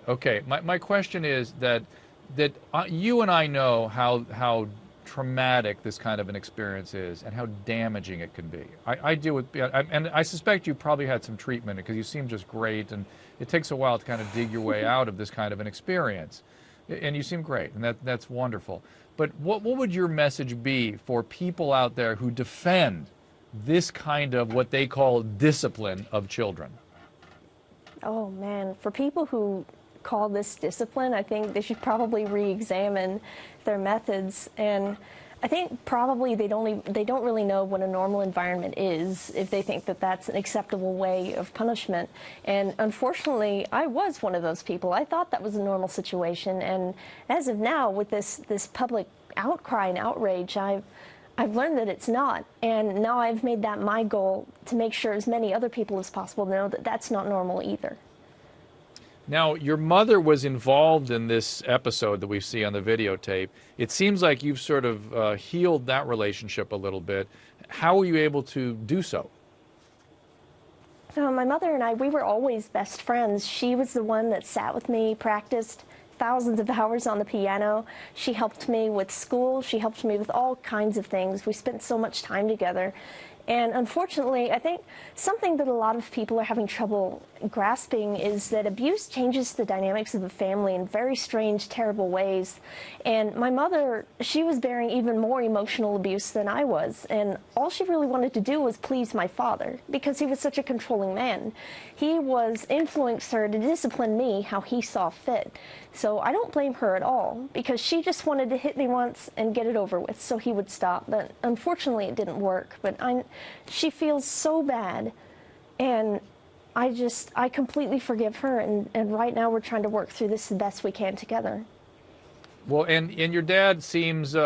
Okay. My question is that you and I know how traumatic this kind of an experience is and how damaging it can be. I deal with, and I suspect you probably had some treatment because you seem just great, and it takes a while to kind of dig your way out of this kind of an experience. And you seem great, and that's wonderful. But what would your message be for people out there who defend this kind of what they call discipline of children? Oh man, for people who call this discipline, I think they should probably re-examine their methods. And I think probably they don't really know what a normal environment is if they think that that's an acceptable way of punishment. And unfortunately, I was one of those people. I thought that was a normal situation. And as of now, with this public outcry and outrage, I've learned that it's not. And now I've made that my goal to make sure as many other people as possible know that that's not normal either. Now, your mother was involved in this episode that we see on the videotape. It seems like you've sort of healed that relationship a little bit. How were you able to do so? So my mother and I, we were always best friends. She was the one that sat with me, practiced thousands of hours on the piano. She helped me with school. She helped me with all kinds of things. We spent so much time together. And unfortunately, I think something that a lot of people are having trouble grasping is that abuse changes the dynamics of a family in very strange, terrible ways. And my mother, she was bearing even more emotional abuse than I was. And all she really wanted to do was please my father because he was such a controlling man. He was influenced her to discipline me how he saw fit. So I don't blame her at all because she just wanted to hit me once and get it over with so he would stop. But unfortunately, it didn't work. But she feels so bad, and I completely forgive her, and right now we're trying to work through this the best we can together. Well, and your dad seems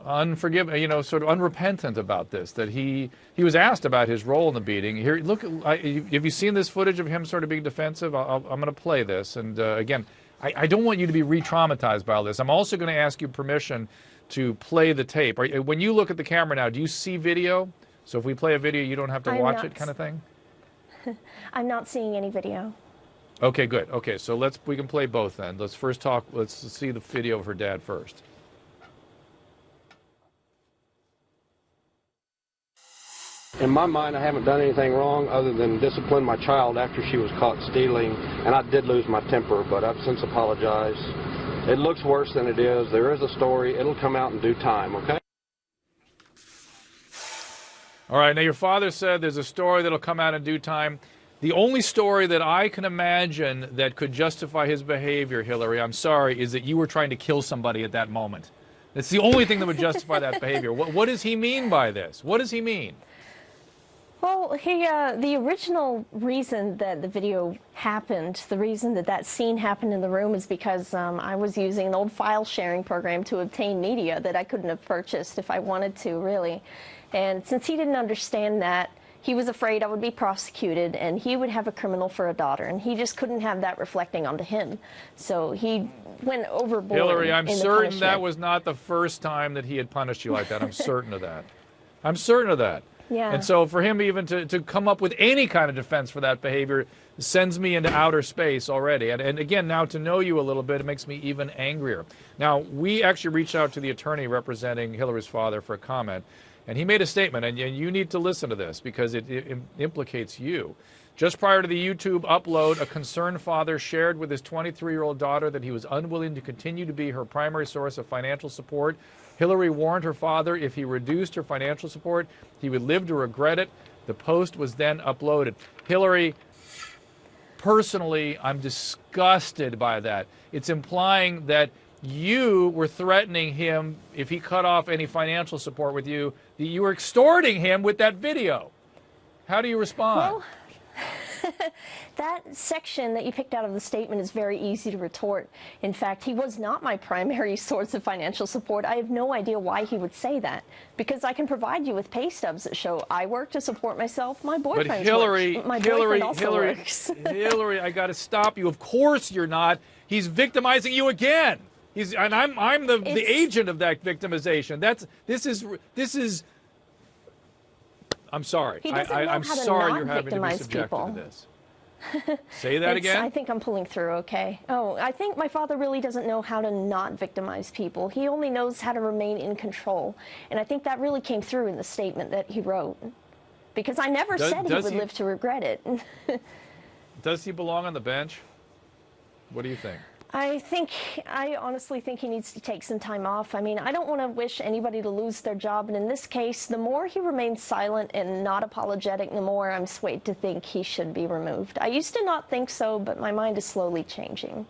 unforgiving, sort of unrepentant about this, that he was asked about his role in the beating. Here, look, have you seen this footage of him sort of being defensive? I'm going to play this, and again, I don't want you to be re-traumatized by all this. I'm also going to ask you permission to play the tape. When you look at the camera now, do you see video? So if we play a video, you don't have to watch it kind of thing? I'm not seeing any video. Okay, good. Okay, so we can play both then. Let's see the video of her dad first. In my mind, I haven't done anything wrong other than discipline my child after she was caught stealing, and I did lose my temper, but I've since apologized. It looks worse than it is. There is a story. It'll come out in due time, okay? All right, now your father said there's a story that'll come out in due time. The only story that I can imagine that could justify his behavior, Hillary, I'm sorry, is that you were trying to kill somebody at that moment. That's the only thing that would justify that behavior. What does he mean by this? What does he mean? Well, the original reason that the video happened, the reason that scene happened in the room is because I was using an old file sharing program to obtain media that I couldn't have purchased if I wanted to, really. And since he didn't understand that, he was afraid I would be prosecuted and he would have a criminal for a daughter, and he just couldn't have that reflecting onto him. So he went overboard. Hillary, I'm certain that was not the first time that he had punished you like that. I'm certain of that. I'm certain of that. Yeah. And so for him even to come up with any kind of defense for that behavior sends me into outer space already. And again, now to know you a little bit, it makes me even angrier. Now, we actually reached out to the attorney representing Hillary's father for a comment, and he made a statement, and you need to listen to this because it implicates you. Just prior to the YouTube upload, a concerned father shared with his 23-year-old daughter that he was unwilling to continue to be her primary source of financial support. Hillary warned her father if he reduced her financial support, he would live to regret it. The post was then uploaded. Hillary, personally, I'm disgusted by that. It's implying that you were threatening him if he cut off any financial support with you, that you were extorting him with that video. How do you respond? Well, that section that you picked out of the statement is very easy to retort. In fact, he was not my primary source of financial support. I have no idea why he would say that, because I can provide you with pay stubs that show I work to support myself. My boyfriend But Hillary, works. Hillary, I got to stop you. Of course you're not. He's victimizing you again. I'm the agent of that victimization. This is. I'm sorry. I'm sorry you're having to be subjected to this. Say that again? I think I'm pulling through okay. Oh, I think my father really doesn't know how to not victimize people. He only knows how to remain in control. And I think that really came through in the statement that he wrote. Because I never said he would live to regret it. Does he belong on the bench? What do you think? I honestly think he needs to take some time off. I mean, I don't want to wish anybody to lose their job, and in this case, the more he remains silent and not apologetic, the more I'm swayed to think he should be removed. I used to not think so, but my mind is slowly changing.